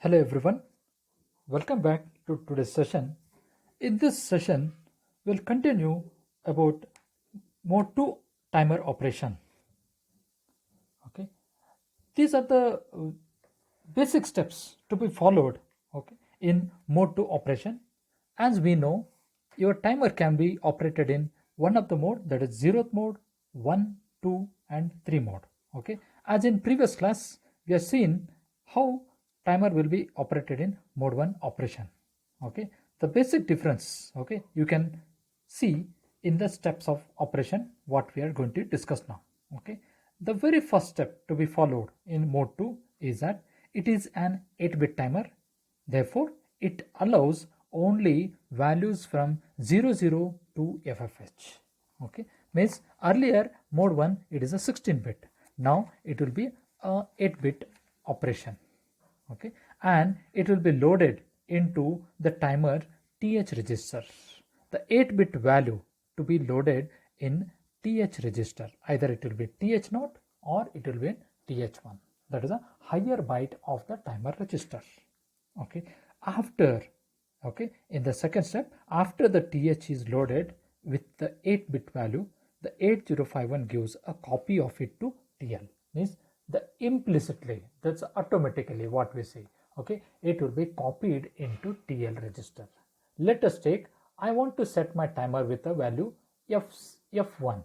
Hello everyone, welcome back to today's session. In this session, we'll continue about mode 2 timer operation. Okay, these are the basic steps to be followed. Okay, in mode 2 operation. As we know, your timer can be operated in one of the mode, that is 0th mode, 1, 2, and 3 mode. Okay, as in previous class, we have seen how timer will be operated in mode 1 operation. Okay, the basic difference, okay, you can see in the steps of operation what we are going to discuss now. Okay, the very first step to be followed in mode 2 is that it is an 8-bit timer. Therefore, it allows only values from 00 to FFH. Okay, means earlier mode 1 it is a 16-bit. Now it will be a 8-bit operation. Okay, and it will be loaded into the timer TH register. The 8-bit value to be loaded in TH register, either it will be TH0 or it will be TH1. That is a higher byte of the timer register. Okay, after, okay, in the second step, after the TH is loaded with the 8-bit value, the 8051 gives a copy of it to TL. Means the implicitly, that's automatically what we say. Okay, it will be copied into TL register. Let us take, I want to set my timer with a value F1.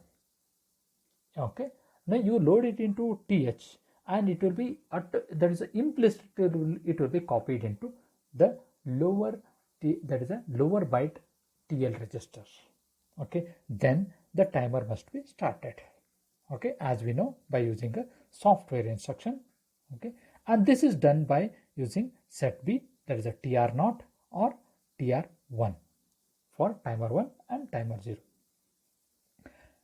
Okay, now you load it into TH and it will be that is implicit, it will be copied into the lower that is a lower byte TL register. Okay, then the timer must be started. Okay, as we know, by using a software instruction. Okay, and this is done by using set B, that is a TR0 or TR1 for timer 1 and timer 0.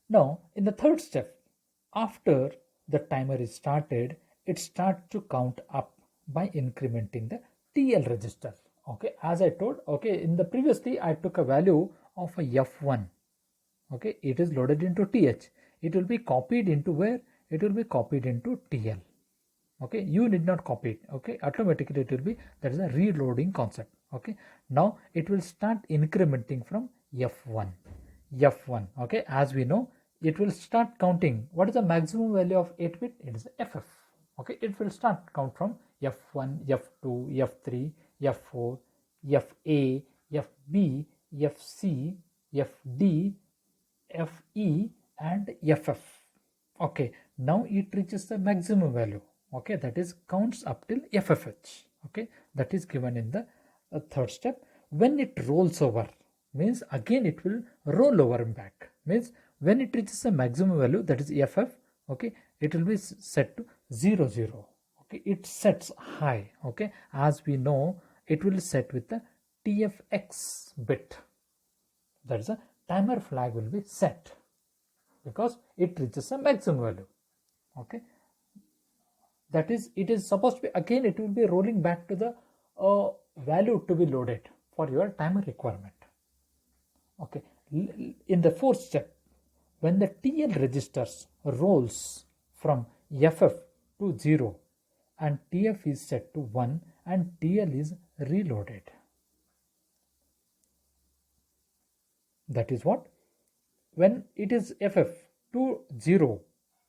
Now, in the third step, after the timer is started, it starts to count up by incrementing the TL register. Okay, as I told, okay, in the previously I took a value of a F1. Okay, it is loaded into TH. It will be copied into where? It will be copied into TL. Okay, you need not copy it. Okay, automatically it will be, that is a reloading concept. Okay, now it will start incrementing from F1. F1. Okay, as we know, it will start counting. What is the maximum value of 8-bit? It is FF. Okay, it will start count from F1, F2, F3, F4, FA, FB, FC, FD, FE, and FF. Okay, now it reaches the maximum value. Okay, that is counts up till FFH. Okay, that is given in the third step. When it rolls over, means again it will roll over back. Means when it reaches the maximum value, that is FF. Okay, it will be set to 00. Okay, it sets high. Okay, as we know, it will set with the TFX bit. That is a timer flag will be set because it reaches a maximum value. Okay, that is, it is supposed to be, again it will be rolling back to the value to be loaded for your timer requirement. Okay, in the fourth step, when the TL registers rolls from FF to 0 and TF is set to 1 and TL is reloaded. That is what? When it is FF to 0,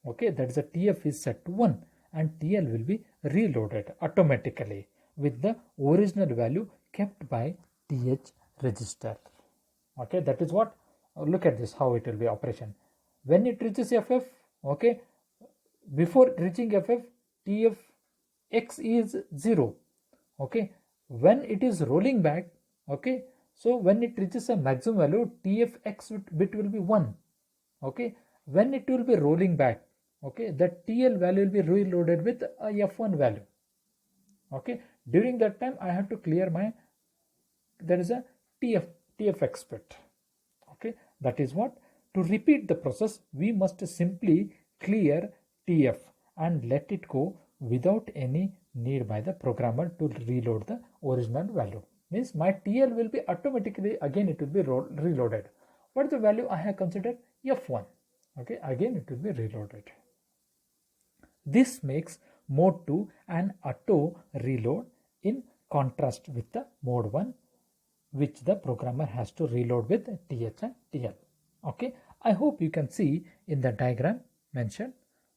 okay, that is a TF is set to 1 and TL will be reloaded automatically with the original value kept by TH register. Okay, that is what, look at this, how it will be operation. When it reaches FF, okay, before reaching FF, TF X is 0. Okay, when it is rolling back, okay, so when it reaches a maximum value, TFX bit will be 1. Okay, when it will be rolling back, okay, the TL value will be reloaded with a F1 value. Okay, during that time I have to clear my, there is a TFX bit. Okay, that is what, to repeat the process we must simply clear TF and let it go without any need by the programmer to reload the original value. Means my TL will be automatically, again it will be reloaded. What is the value I have considered? F1. Okay, again it will be reloaded. This makes mode 2 an auto reload in contrast with the mode 1, which the programmer has to reload with TH and TL. Okay, I hope you can see in the diagram mentioned.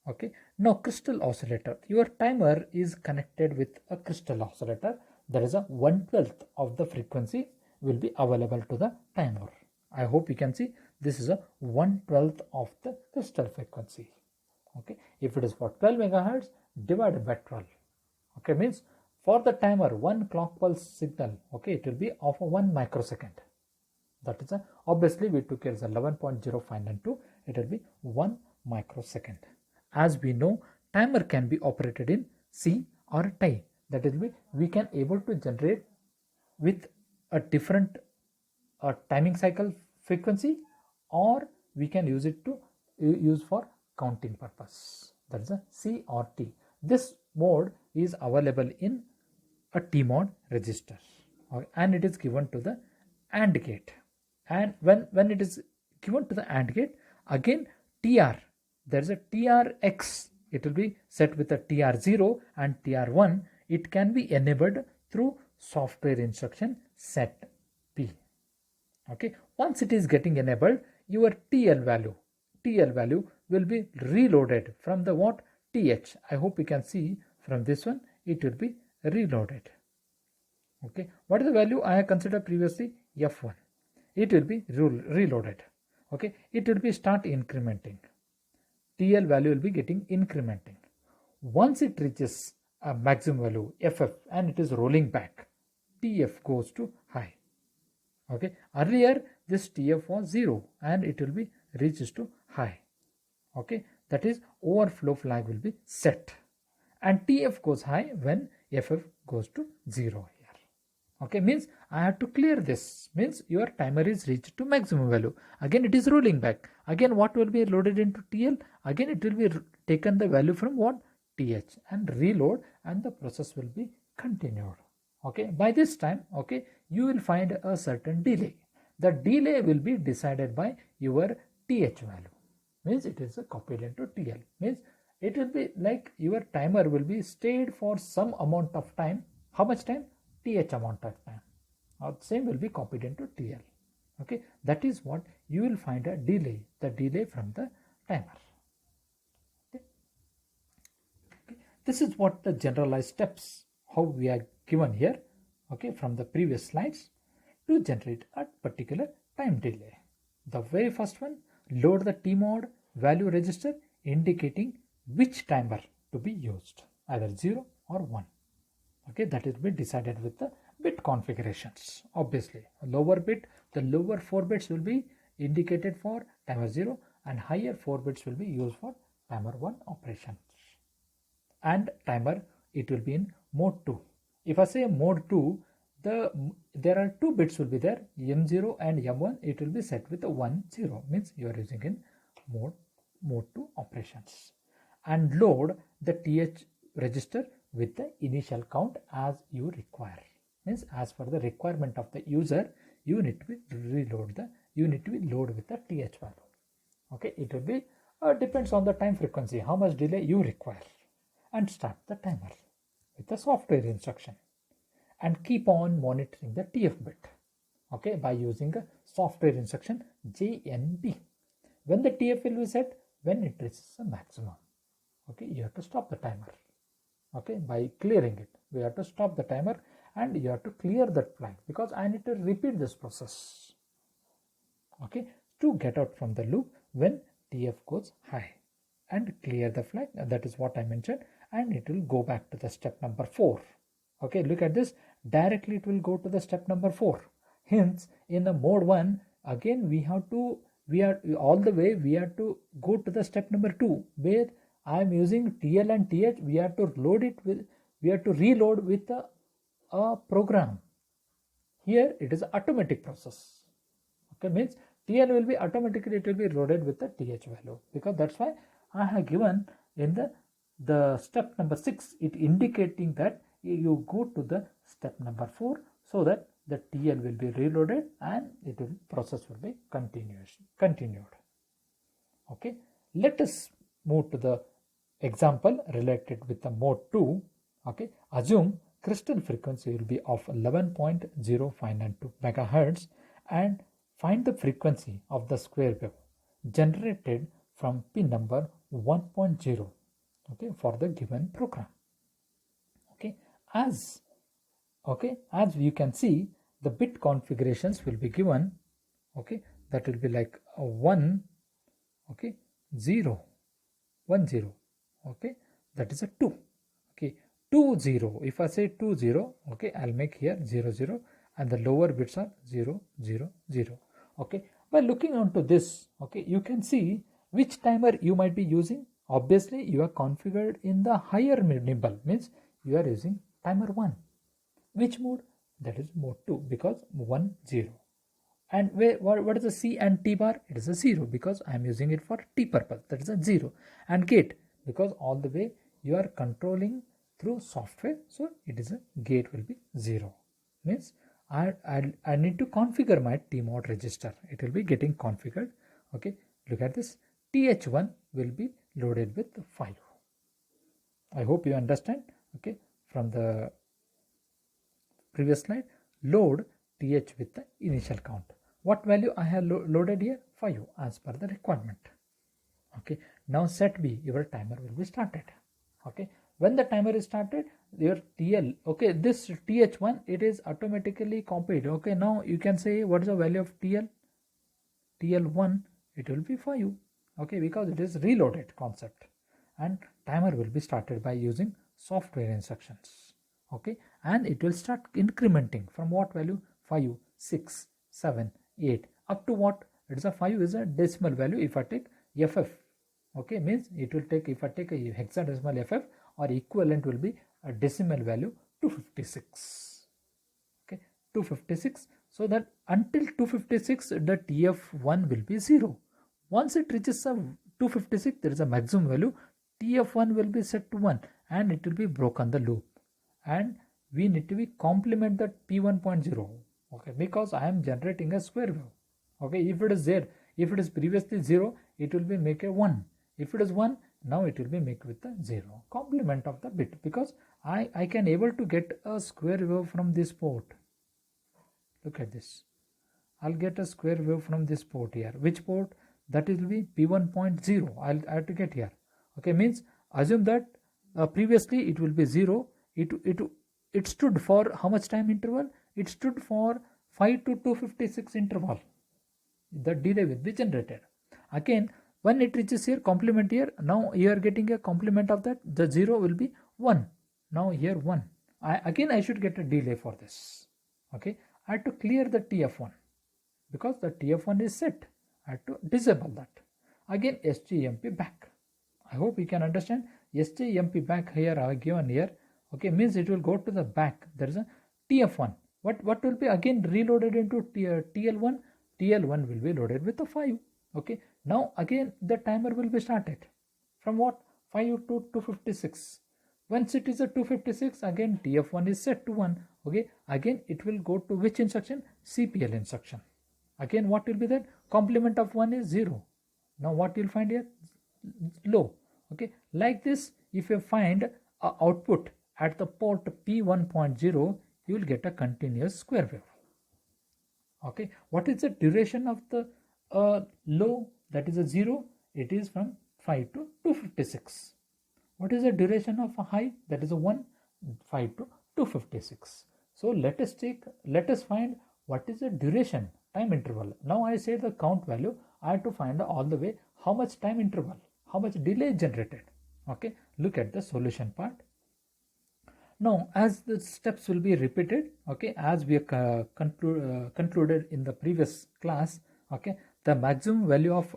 Okay, now crystal oscillator. Your timer is connected with a crystal oscillator. There is a 1/12 of the frequency will be available to the timer. I hope you can see this is a 1/12 of the crystal frequency. Okay, if it is for 12 megahertz divided by 12. Okay, means for the timer, one clock pulse signal, okay, it will be of a 1 microsecond. That is obviously we took it as 11.0592. It will be 1 microsecond. As we know, timer can be operated in C or Ti. That is, we can able to generate with a different timing cycle frequency, or we can use it to use for counting purpose. That is a C or T. This mode is available in a TMOD register, and it is given to the AND gate. And when it is given to the AND gate, again TR, there is a TRX, it will be set with a TR0 and TR1. It can be enabled through software instruction set P. Okay, once it is getting enabled, your TL value will be reloaded from the what? TH. I hope you can see from this one, it will be reloaded. Okay, what is the value I have considered previously? F1. It will be reloaded. Okay, it will be start incrementing. TL value will be getting incrementing. Once it reaches a maximum value FF and it is rolling back, TF goes to high. Okay, earlier this TF was 0 and it will be reaches to high. Okay, that is overflow flag will be set, and TF goes high when FF goes to 0 here. Okay, means I have to clear this, means your timer is reached to maximum value. Again it is rolling back. Again what will be loaded into TL? Again it will be taken the value from what? TH and reload, and the process will be continued. Okay, by this time, okay, you will find a certain delay. The delay will be decided by your TH value. Means it is copied into TL. Means it will be like your timer will be stayed for some amount of time. How much time? TH amount of time. Same will be copied into TL. Okay, that is what you will find a delay, the delay from the timer. Okay. This is what the generalized steps, how we are given here, okay, from the previous slides to generate a particular time delay. The very first one, load the TMOD value register indicating which timer to be used, either 0 or 1. Okay, that is be decided with the bit configurations. Obviously, lower bit, the lower 4 bits will be indicated for timer 0 and higher 4 bits will be used for timer 1 operations. And timer, it will be in mode 2. If I say mode 2, there are 2 bits will be there, M0 and M1. It will be set with a 1 0, means you are using in mode 2 operations. And load the TH register with the initial count as you require. Means as per the requirement of the user, you need to be load with the TH value. Okay, it will be depends on the time frequency, how much delay you require, and start the timer with the software instruction and keep on monitoring the TF bit, okay, by using a software instruction JNB. When the TF will be set, when it reaches the maximum, okay, you have to stop the timer. Okay, by clearing it, we have to stop the timer and you have to clear that flag, because I need to repeat this process, okay, to get out from the loop when TF goes high, and clear the flag. That is what I mentioned, and it will go back to the step number 4. Okay, look at this, directly it will go to the step number 4. Hence in the mode 1, again we have to go to the step number 2, where I am using TL and TH. We have to reload with a program. Here it is automatic process. Okay, means TL will be automatically, it will be loaded with the TH value, because that's why I have given in the step number 6, it indicating that you go to the step number 4, so that the TL will be reloaded and process will be continued. Okay, let us move to the example related with the mode 2. Okay, assume crystal frequency will be of 11.0592 megahertz, and find the frequency of the square wave generated from pin number 1.0, okay, for the given program. Okay, as you can see, the bit configurations will be given. Okay, that will be like 1, okay, 0, 1 0, okay, that is a 2, okay, 2 0. If I say 2 0, okay, I'll make here 0 0, and the lower bits are 0 0 0. Okay, by looking onto this, okay, you can see which timer you might be using. Obviously you are configured in the higher nibble, means you are using timer 1. Which mode? That is mode 2, because 1 0. And what is the C and T bar? It is a 0, because I am using it for T purpose, that is a 0. And gate, because all the way you are controlling through software, so it is a gate will be 0. Means I need to configure my TMOD register. It will be getting configured. Okay, look at this. TH1 will be loaded with 5. I hope you understand. Okay, from the previous slide, load TH with the initial count. What value I have loaded here? 5 as per the requirement. Okay, now set B, your timer will be started. Okay, when the timer is started, your TL, okay, this TH1, it is automatically copied. Okay, now you can say what is the value of TL? TL1, it will be 5. Okay, because it is reloaded concept, and timer will be started by using software instructions. Okay, and it will start incrementing from what value? 5, 6, 7, 8, up to what? It is a 5 is a decimal value. If I take FF, okay, means it will take, if I take a hexadecimal FF, or equivalent will be a decimal value 256. Okay, 256. So that until 256 the TF1 will be 0. Once it reaches a 256, there is a maximum value, TF1 will be set to 1, and it will be broken the loop, and we need to be complement that P1.0. okay, because I am generating a square wave. Okay, if it is there, if it is previously 0, it will be make a 1. If it is 1, now it will be make with the 0, complement of the bit, because I can able to get a square wave from this port. Look at this, I'll get a square wave from this port here. Which port? That will be P1.0. I have to get here. Okay, means assume that previously it will be 0. It stood for how much time interval? It stood for 5 to 256 interval. The delay will be generated. Again, when it reaches here, complement here, now you are getting a complement of that. The 0 will be 1. Now here 1. I should get a delay for this. Okay, I have to clear the TF1, because the TF1 is set. I have to disable that. Again, SJMP back. I hope you can understand. SJMP back here I have given here. Okay, means it will go to the back. There is a TF1. What will be again reloaded into TL1? TL1 will be loaded with a 5. Okay, now again the timer will be started from what? 5 to 256. Once it is a 256, again TF1 is set to 1. Okay, again it will go to which instruction? CPL instruction. Again what will be that? Complement of 1 is 0. Now what you'll find here? Low. Okay, like this, if you find a output at the port P1.0, you will get a continuous square wave. Okay, what is the duration of the low? That is a 0. It is from 5 to 256. What is the duration of a high? That is a 1, 5 to 256. So let us find what is the duration, time interval. Now I say the count value. I have to find all the way how much time interval, how much delay generated. Okay, look at the solution part. Now as the steps will be repeated, okay, as we concluded in the previous class, okay, the maximum value of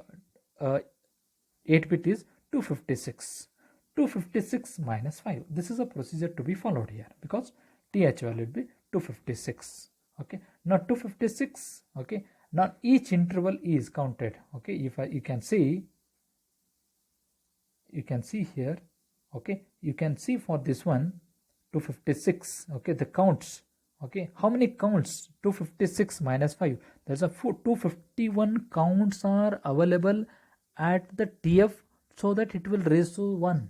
8-bit is 256. 256 minus 5. This is a procedure to be followed here, because TH value will be 256. Okay, now 256. Okay, now each interval is counted. Okay, if you can see here. Okay, you can see for this one 256. Okay, the counts. Okay, how many counts? 256 minus 5. There's a 251 counts are available at the TF, so that it will raise to 1.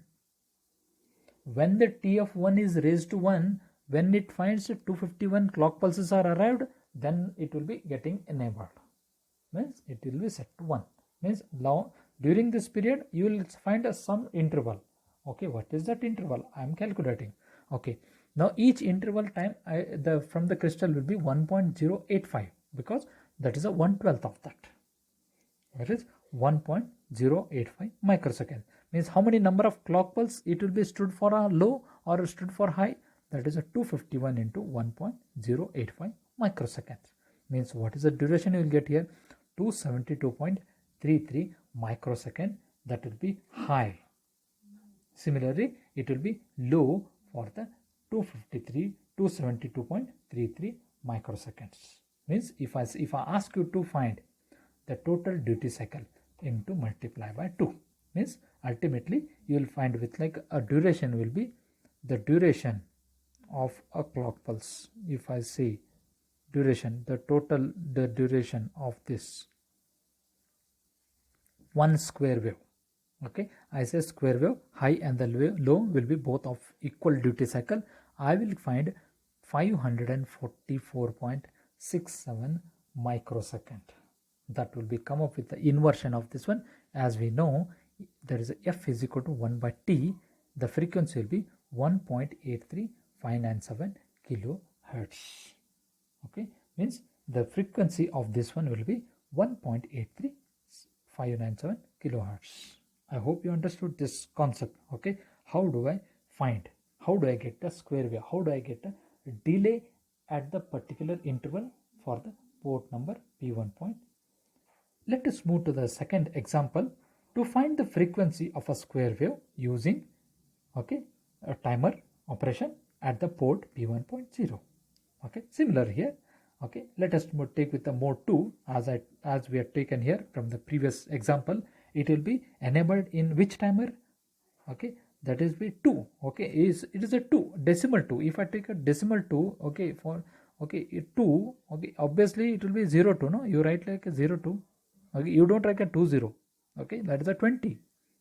When the TF1 is raised to 1, when it finds 251 clock pulses are arrived, then it will be getting enabled. Means it will be set to 1. Means now during this period you will find some interval. Okay, what is that interval? I am calculating. Okay, now each interval time from the crystal will be 1.085, because that is a 1/12 of that. That is 1.085 microsecond. Means how many number of clock pulse it will be stood for a low or stood for high? That is a 251 into 1.085 microseconds. Means what is the duration you will get here? 272.33 microsecond. That will be high. Similarly, it will be low for the 272.33 microseconds. Means if I ask you to find the total duty cycle into multiply by 2, means ultimately you will find with like a duration will be the duration of a clock pulse. If I say duration, the duration of this one square wave. Okay, I say square wave, high and the low will be both of equal duty cycle. I will find 544.67 microsecond. That will be come up with the inversion of this one. As we know, there is a f is equal to 1 by t. The frequency will be 1.83597 kilohertz. Okay, means the frequency of this one will be 1.83597 kilohertz. I hope you understood this concept. Okay, how do I find? How do I get the square wave? How do I get a delay at the particular interval for the port number P1 point? Let us move to the second example to find the frequency of a square wave using a timer operation at the port P1.0. Okay, similar here. Okay, let us take with the mode 2 as we have taken here from the previous example. It will be enabled in which timer? Okay, that is be 2. Okay, it is a 2 decimal 2. If I take a decimal 2, okay, for 2, okay, obviously it will be 02. No, you write like a 02. Okay, you don't write a 20. Okay, that is a 20.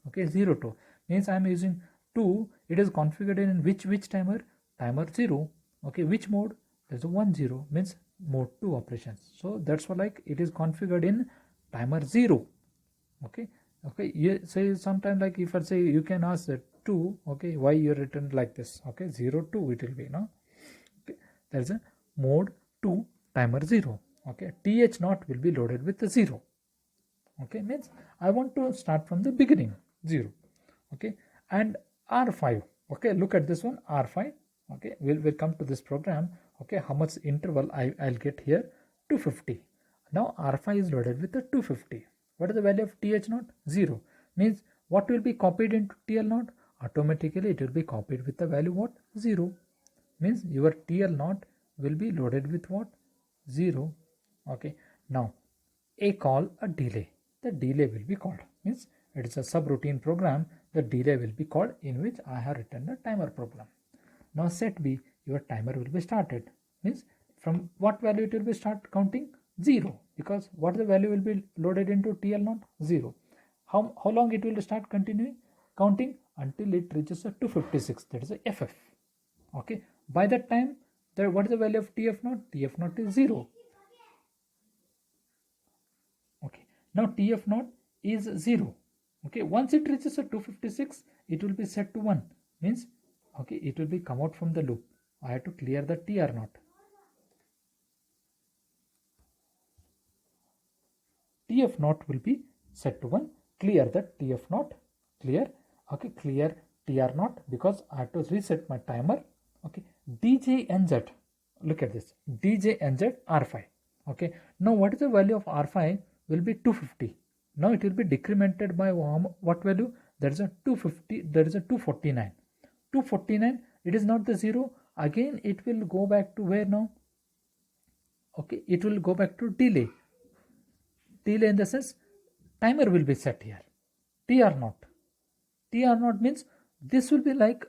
Okay, 02 means I am using 2. It is configured in which timer? Timer 0. Okay, which mode? There's a 10 means mode 2 operations. So that's why like it is configured in timer 0. Okay, you say sometime like if I say you can ask that 2, okay, why you written like this? Okay, 02 it will be, no? Okay, there is a mode 2 timer 0. Okay, TH0 will be loaded with the 0. Okay, means I want to start from the beginning 0. Okay, and R5. Okay, look at this one, R5. Okay, we'll come to this program. Okay, how much interval I'll get here? 250. Now R5 is loaded with the 250. What is the value of TH0? 0. Means what will be copied into TL0? Automatically it will be copied with the value what? 0. Means your TL0 will be loaded with what? 0. Okay, now a call a delay. The delay will be called. Means it is a subroutine program. The delay will be called, in which I have written the timer program. Now set B, your timer will be started. Means from what value it will be start counting? 0. Because what the value will be loaded into TL0? 0. How long it will start continuing counting? Until it reaches a 256. That is a FF. Okay. By that time, what is the value of TF0? TF0 is 0. Okay, now TF0 is 0. Okay, once it reaches a 256, it will be set to 1. Means, okay, it will be come out from the loop. I have to clear the TR0. TF0 will be set to 1. Clear the TF0. Clear. Okay, clear TR0 because I have to reset my timer. Okay, DJNZ. Look at this. DJNZ R5. Okay, now what is the value of R5? Will be 250. Now it will be decremented by what value? There is a 250, there is a 249. 249, it is not the 0. Again, it will go back to where now? Okay, it will go back to delay. Delay in the sense, timer will be set here. TR0. TR0 means this will be like,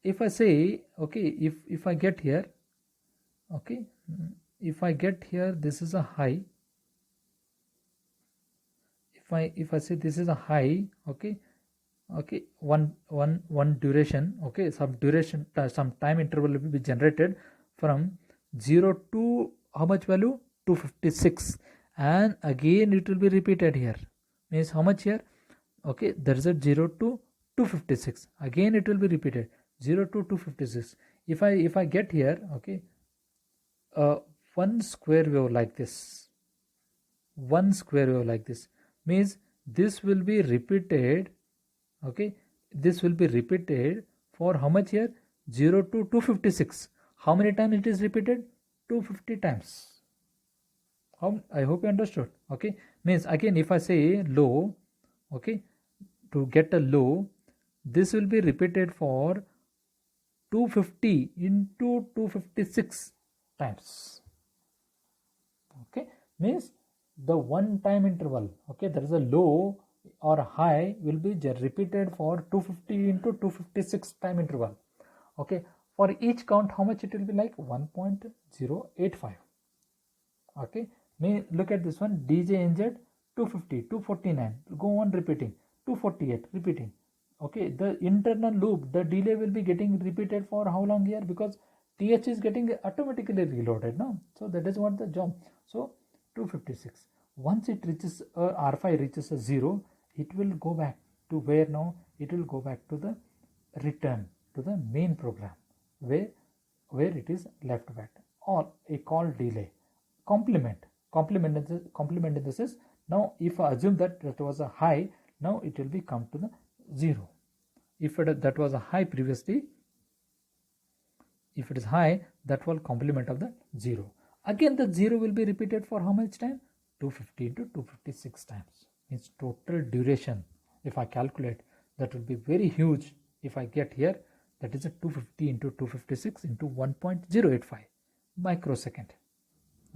if I say, okay, if I get here, okay, if I get here, this is a high. If I say this is a high, okay, okay, one duration, okay, some duration, some time interval will be generated from 0 to how much value, 256, and again it will be repeated here, means how much here, okay, there is a 0 to 256, again it will be repeated 0 to 256. If I get here, okay, one square wave like this, one square wave like this, means this will be repeated, okay, this will be repeated for how much here, 0 to 256. How many times it is repeated? 250 times. I hope you understood. Okay, means again if I say low, okay, to get a low, this will be repeated for 250 into 256 times. Okay, means the one time interval, okay, there is a low or high will be repeated for 250 into 256 time interval. Okay, for each count how much it will be, like 1.085. okay, may look at this one, DJNZ 250, 249, go on repeating, 248 repeating. Okay, the internal loop, the delay will be getting repeated for how long here, because TH is getting automatically reloaded now, so that is what the job. So 256, once it reaches R5 reaches a 0, it will go back to where now, it will go back to the return to the main program where it is left back, or a call delay complement in this is, now if I assume that was a high, now it will be come to the 0. If that was a high previously, if it is high, that will complement of the 0. Again the 0 will be repeated for how much time, 250 into 256 times, means total duration if I calculate, that will be very huge. If I get here, that is a 250 into 256 into 1.085 microsecond.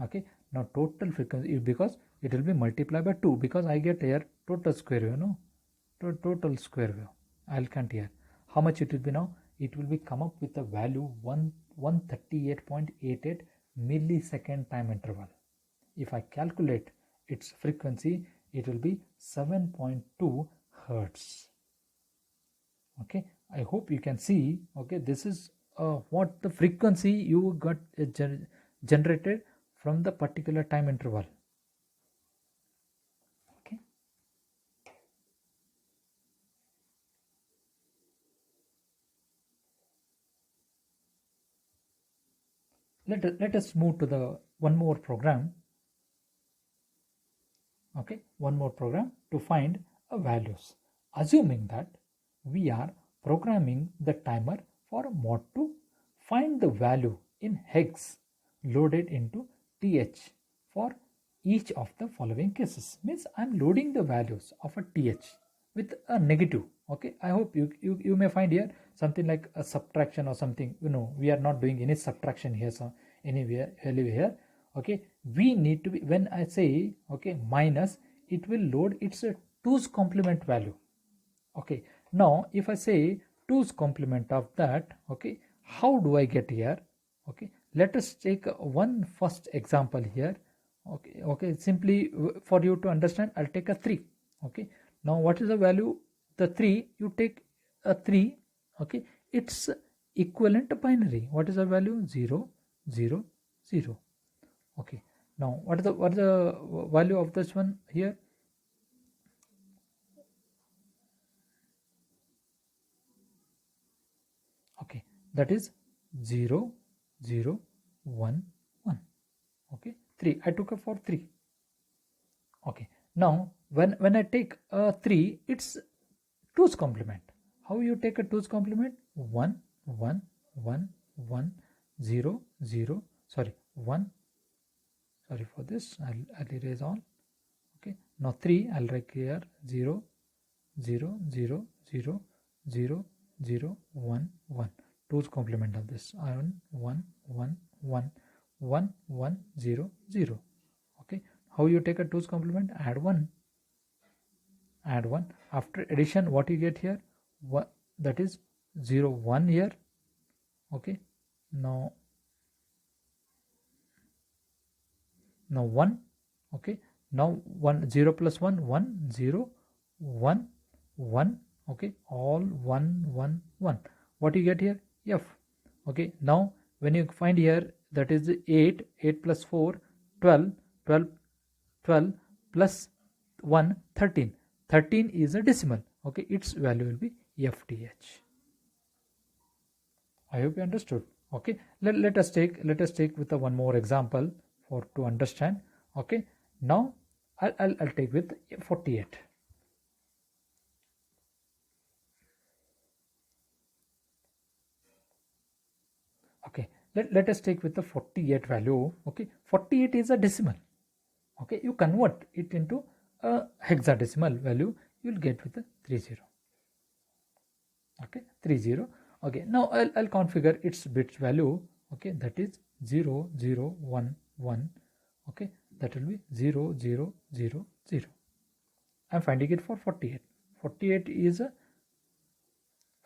Okay, now total frequency, because it will be multiplied by 2, because I get here total square wave, no, total square wave, I'll count here how much it will be now. It will be come up with a value 138.88 millisecond time interval. If I calculate its frequency, it will be 7.2 hertz. Okay, I hope you can see. Okay, this is what the frequency you got generated from the particular time interval. Okay, let us move to the one more program. Okay, one more program to find a values, assuming that we are programming the timer for mod 2, find the value in hex loaded into th for each of the following cases. Means I'm loading the values of a th with a negative. Okay, I hope you may find here something like a subtraction or something. We are not doing any subtraction here, so anywhere here. Okay, we need to be, when I say okay minus, it will load its 2's complement value. Okay, now if I say 2's complement of that, okay, how do I get here? Okay, let us take one first example here. Okay, simply for you to understand, I'll take a 3. Okay, now what is the value? The 3, you take a 3. Okay, it's equivalent binary. What is the value? 0 0 0. Okay, now what is the value of this one here? Okay, that is 0 0 1 1. Okay, 3, I took a for 3. Okay, now when I take a 3, it's 2's complement. How you take a 2's complement? 1 1 1 1 0 0, sorry, 1, sorry for this, I'll erase all. Okay, now 3, I'll write here 0 0 0 0 0 0 1 1. 2's complement of this, 1 1 1 1 1 1 0 0. Okay, how you take a 2's complement? Add 1. After addition, what you get here? What, that is 0 1 here. Okay, now 1. Okay, now 1 0 plus 1 1 0 1 1 Okay, all 1 1 1. What you get here? F. Okay, now when you find here, that is 8 plus 4 12 12 12 plus 1 13. 13 is a decimal. Okay, its value will be FTH. I hope you understood. Okay, let us take with a one more example for to understand. Okay, now I'll take with 48. Okay, let us take with the 48 value. Okay, 48 is a decimal. Okay, you convert it into a hexadecimal value, you will get with a 30. Okay, 30. Okay, now I'll configure its bits value. Okay, that is 0 0 1 1. Okay, that will be 0 0 0 0. I'm finding it for 48. 48 is a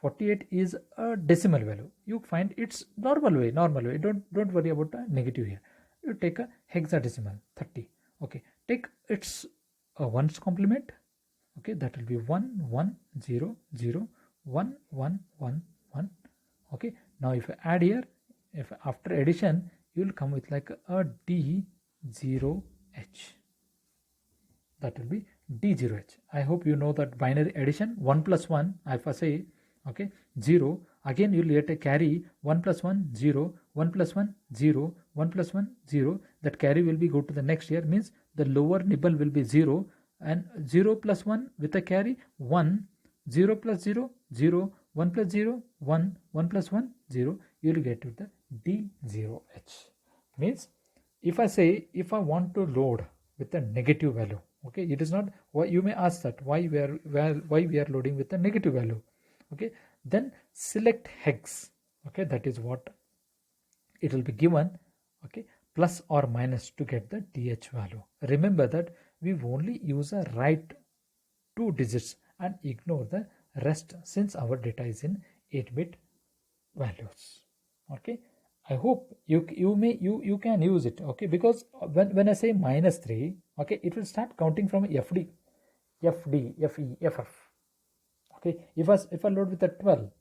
48 is a decimal value. You find its normal way. Don't worry about the negative here. You take a hexadecimal 30. Okay, take its ones complement. Okay, that will be 1 1 0 0 1 1 1 1. Okay, now if I add here, if after addition, you will come with like a D0H. That will be D0H. I hope you know that binary addition 1 plus 1. If I say okay 0, again you will get a carry 1 plus 1 0, 1 plus 1 0, 1 plus 1 0. That carry will be go to the next year, means the lower nibble will be 0, and 0 plus 1 with a carry 1, 0 plus 0 0, 1 plus 0 1, 1 plus 1 0. You will get with the D0H. Means if I say, if I want to load with a negative value, okay, it is not, why you may ask that why we are loading with a negative value. Okay, then select hex. Okay, that is what it will be given. Okay, plus or minus to get the TH value. Remember that we only use a right 2 digits and ignore the rest, since our data is in 8-bit values. Okay, I hope you can use it. Okay, because when I say -3, okay, it will start counting from FD, FE, FF. Okay, if I load with a 12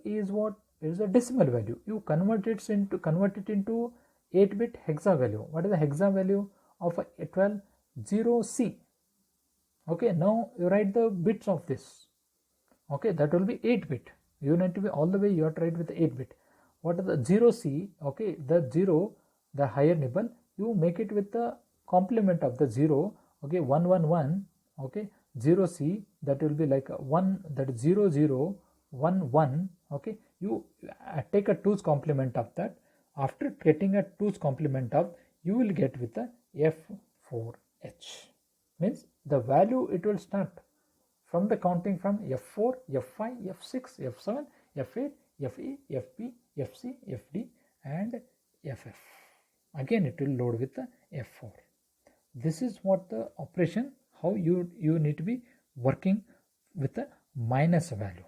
is what is a decimal value. You convert it into 8-bit hexa value. What is the hexa value of a 12? 0C. Okay, now you write the bits of this. Okay, that will be 8-bit. You need to be all the way, you have to write with 8-bit. What is the 0C? Okay, the 0, the higher nibble, you make it with the complement of the 0. Okay, 111. Okay, 0C, that will be like 1, that is 0 0 1 1. Okay, you take a 2's complement of that. After getting a 2's complement of, you will get with the F4H. Means the value it will start from the counting from F4, F5, F6, F7, F8, FE, FB, FC, FD and FF. Again it will load with the F4. This is what the operation, how you need to be working with the minus value.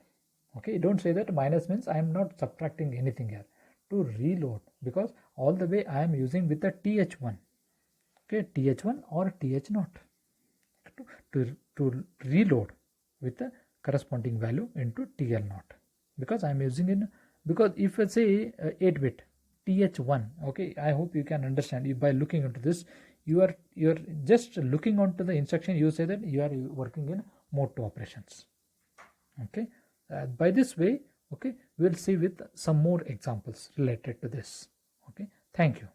Okay, don't say that minus means I am not subtracting anything here. To reload, because all the way I am using with the TH1. Okay, TH1 or TH0 to reload with the corresponding value into TL0, because I am using in, because if I say 8-bit TH1, okay, I hope you can understand. By looking into this, you're just looking onto the instruction, you say that you are working in mode 2 operations. Okay, by this way, okay, we'll see with some more examples related to this. Okay, thank you.